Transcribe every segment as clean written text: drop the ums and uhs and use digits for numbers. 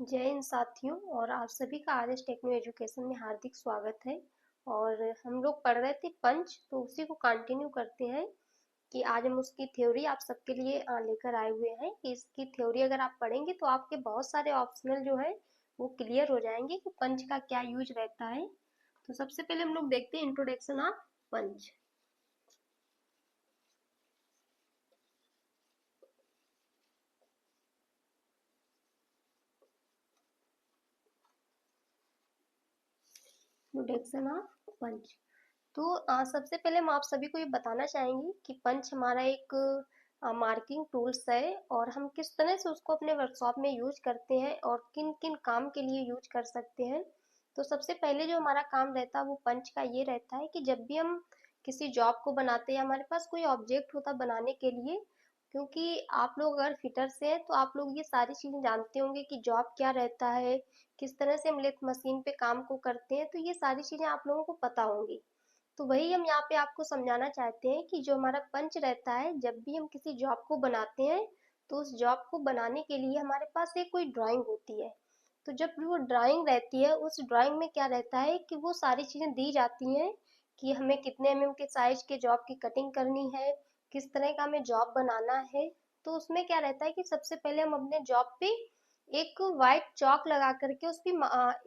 जय हिंद साथियों। और आप सभी का आर एस टेक्नो एजुकेशन में हार्दिक स्वागत है। और हम लोग पढ़ रहे थे पंच, तो उसी को कंटिन्यू करते हैं कि आज हम उसकी थ्योरी आप सबके लिए लेकर आए हुए हैं कि इसकी थ्योरी अगर आप पढ़ेंगे तो आपके बहुत सारे ऑप्शनल जो है वो क्लियर हो जाएंगे कि पंच का क्या यूज रहता है। तो सबसे पहले हम लोग देखते हैं introduction of punch. Introduction of punch. तो सबसे पहले हम आप सभी को ये बताना चाहेंगे कि पंच हमारा एक मार्किंग टूल्स है और हम किस तरह से उसको अपने वर्कशॉप में यूज करते हैं और किन किन काम के लिए यूज कर सकते हैं। तो सबसे पहले जो हमारा काम रहता है वो पंच का ये रहता है कि जब भी हम किसी जॉब को बनाते हैं, हमारे पास कोई ऑब्जेक्ट होता बनाने के लिए, क्योंकि आप लोग अगर फिटर से हैं तो आप लोग ये सारी चीजें जानते होंगे कि जॉब क्या रहता है, किस तरह से हम लेथ मशीन पे काम को करते हैं, तो ये सारी चीजें आप लोगों को पता होंगी। तो वही हम यहाँ पे आपको समझाना चाहते हैं कि जो हमारा पंच रहता है, जब भी हम किसी जॉब को बनाते हैं तो उस जॉब को बनाने के लिए हमारे पास एक कोई ड्राइंग होती है। तो जब वो ड्राइंग रहती है, उस ड्राइंग में क्या रहता है कि वो सारी चीजें दी जाती हैं कि हमें कितने के साइज के जॉब की कटिंग करनी है, किस तरह का हमें जॉब बनाना है। तो उसमें क्या रहता है कि सबसे पहले हम अपने जॉब पे एक व्हाइट चौक लगा करके उस पे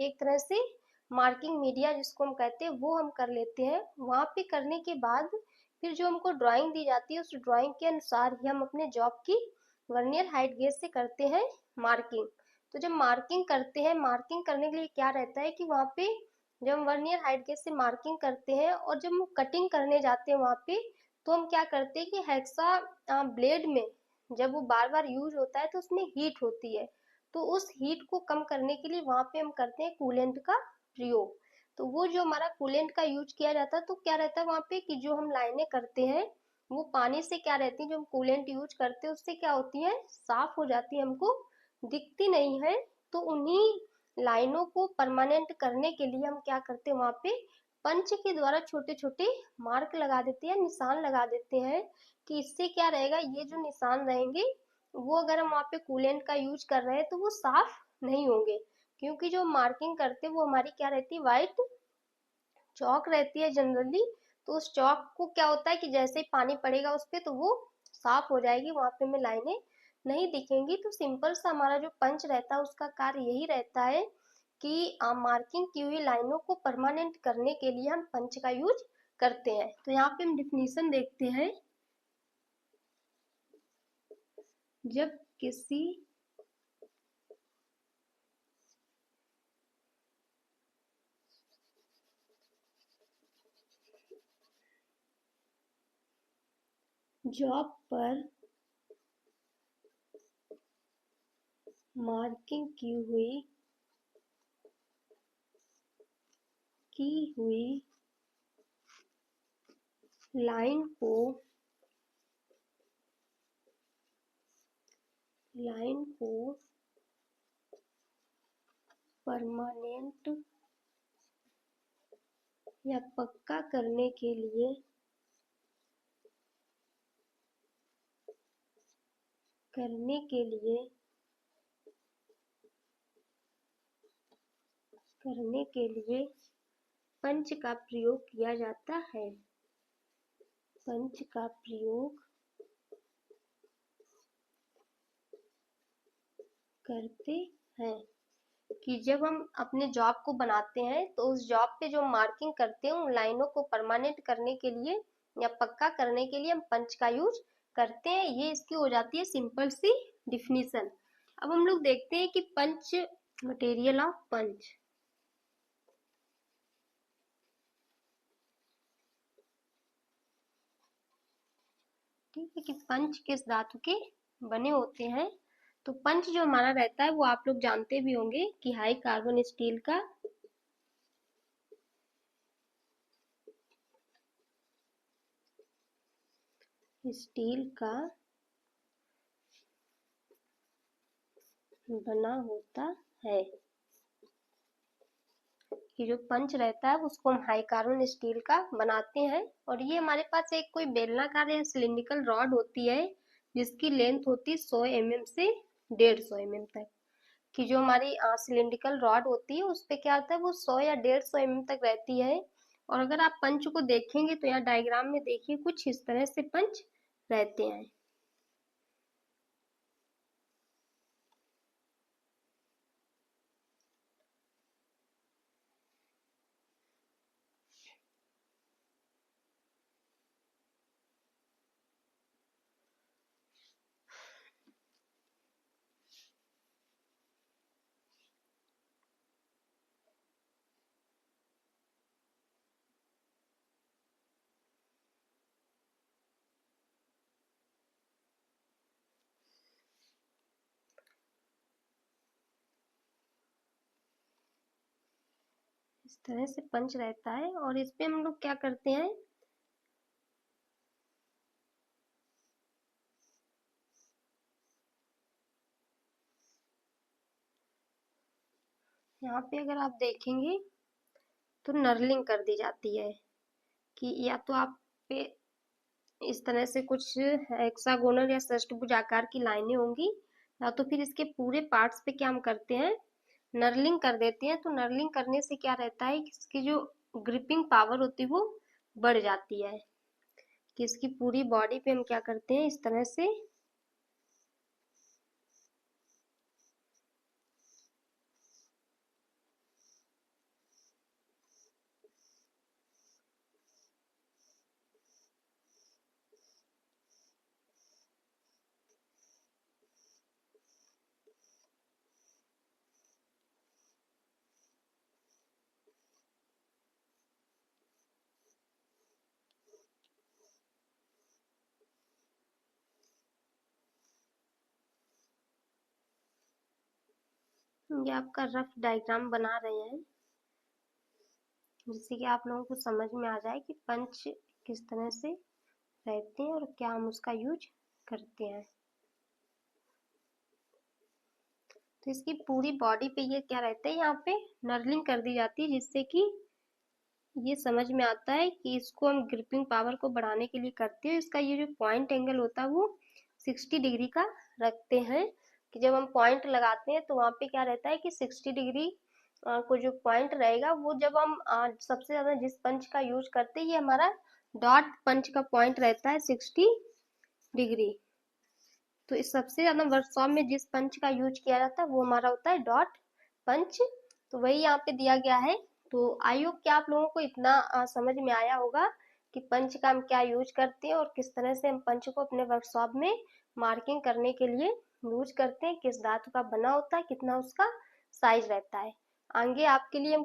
एक तरह से मार्किंग मीडिया जिसको हम कहते हैं वो हम कर लेते हैं। वहाँ पे करने के बाद फिर जो हमको ड्राइंग दी जाती है, उस ड्राइंग के अनुसार ही हम अपने जॉब की वर्नियर हाइट गेज से करते हैं मार्किंग। तो जब मार्किंग करते हैं, मार्किंग करने के लिए क्या रहता है कि वहाँ पे जब हम वर्नियर हाइट गेज से मार्किंग करते हैं और जब हम कटिंग करने जाते हैं वहाँ पे, तो हम क्या करते हैं कि हेक्सा ब्लेड में जब वो बार बार यूज होता है तो उसमें हीट होती है। तो उस हीट को कम करने के लिए वहाँ पे हम करते हैं कूलेंट का प्रयोग। तो वो जो हमारा कूलेंट का यूज किया जाता है, तो क्या रहता है वहाँ पे कि जो हम लाइनें करते हैं वो पानी से क्या रहती है, जो हम कूलेंट यूज करते हैं उससे क्या होती है, साफ हो जाती है, हमको दिखती नहीं है। तो उन्हीं लाइनों को परमानेंट करने के लिए हम क्या करते हैं, वहाँ पे पंच के द्वारा छोटे छोटे मार्क लगा देते हैं, निशान लगा देते हैं कि इससे क्या रहेगा, ये जो निशान रहेंगे वो अगर हम वहाँ पे कूलेंट का यूज कर रहे हैं तो वो साफ नहीं होंगे, क्योंकि जो मार्किंग करते हैं वो हमारी क्या रहती है, व्हाइट चौक रहती है जनरली। तो उस चौक को क्या होता है कि जैसे ही पानी पड़ेगा उस पे तो वो साफ हो जाएगी, वहां पे हमें लाइनें नहीं दिखेंगी। तो सिंपल सा हमारा जो पंच रहता है उसका कार्य यही रहता है कि मार्किंग की हुई लाइनों को परमानेंट करने के लिए हम पंच का यूज करते हैं। तो यहाँ पे हम डिफिनीशन देखते हैं। जब किसी जॉब पर मार्किंग की हुई लाइन को परमानेंट या पक्का करने के लिए पंच का प्रयोग किया जाता है। पंच का प्रयोग करते हैं कि जब हम अपने जॉब को बनाते हैं तो उस जॉब पे जो मार्किंग करते हैं उन लाइनों को परमानेंट करने के लिए या पक्का करने के लिए हम पंच का यूज करते हैं। ये इसकी हो जाती है सिंपल सी डिफिनीशन। अब हम लोग देखते हैं कि पंच, मटेरियल ऑफ पंच। ठीक है कि पंच किस धातु के बने होते हैं। तो पंच जो हमारा रहता है वो आप लोग जानते भी होंगे कि हाई कार्बन स्टील का बना होता है। कि जो पंच रहता है उसको हम हाई कार्बन स्टील का बनाते हैं। और ये हमारे पास एक कोई बेलनाकार या सिलिंड्रिकल रॉड होती है जिसकी लेंथ होती है 100 mm से 150 mm तक। कि जो हमारी सिलिंड्रिकल रॉड होती है उस पे क्या होता है, वो 100 या 150 mm तक रहती है। और अगर आप पंच को देखेंगे तो यहाँ डायग्राम में देखिए कुछ इस तरह से पंच रहते हैं। इस तरह से पंच रहता है और इस पे हम लोग क्या करते हैं, यहाँ पे अगर आप देखेंगे तो नर्लिंग कर दी जाती है कि या तो आप पे इस तरह से कुछ हेक्सागोनल या षष्टभुज आकार की लाइनें होंगी, या तो फिर इसके पूरे पार्ट्स पे क्या हम करते हैं, नर्लिंग कर देते हैं। तो नर्लिंग करने से क्या रहता है कि इसकी जो ग्रिपिंग पावर होती है वो बढ़ जाती है, कि इसकी पूरी बॉडी पे हम क्या करते हैं, इस तरह से ये आपका रफ डायग्राम बना रहे हैं, जिससे कि आप लोगों को समझ में आ जाए कि पंच किस तरह से रहते हैं और क्या हम उसका यूज करते हैं। तो इसकी पूरी बॉडी पे ये क्या रहता है, यहाँ पे नर्लिंग कर दी जाती है, जिससे कि ये समझ में आता है कि इसको हम ग्रिपिंग पावर को बढ़ाने के लिए करते हैं। इसका ये जो पॉइंट एंगल होता है वो 60 डिग्री का रखते हैं, कि जब हम पॉइंट लगाते हैं तो वहाँ पे क्या रहता है कि 60 डिग्री को जो पॉइंट रहेगा वो जब हम सबसे ज्यादा जिस पंच का यूज करते हैं, ये हमारा डॉट पंच का पॉइंट रहता है 60 डिग्री। तो इस सबसे ज्यादा वर्कशॉप में जिस पंच का यूज किया जाता है वो हमारा होता है डॉट पंच। तो वही यहाँ पे दिया गया है। तो आई होप कि आप लोगों को इतना समझ में आया होगा कि पंच का हम क्या यूज करते हैं और किस तरह से हम पंच को अपने वर्कशॉप में मार्किंग करने के लिए यूज करते हैं, किस धातु का बना होता है, कितना उसका साइज रहता है। आगे आपके लिए हम क्या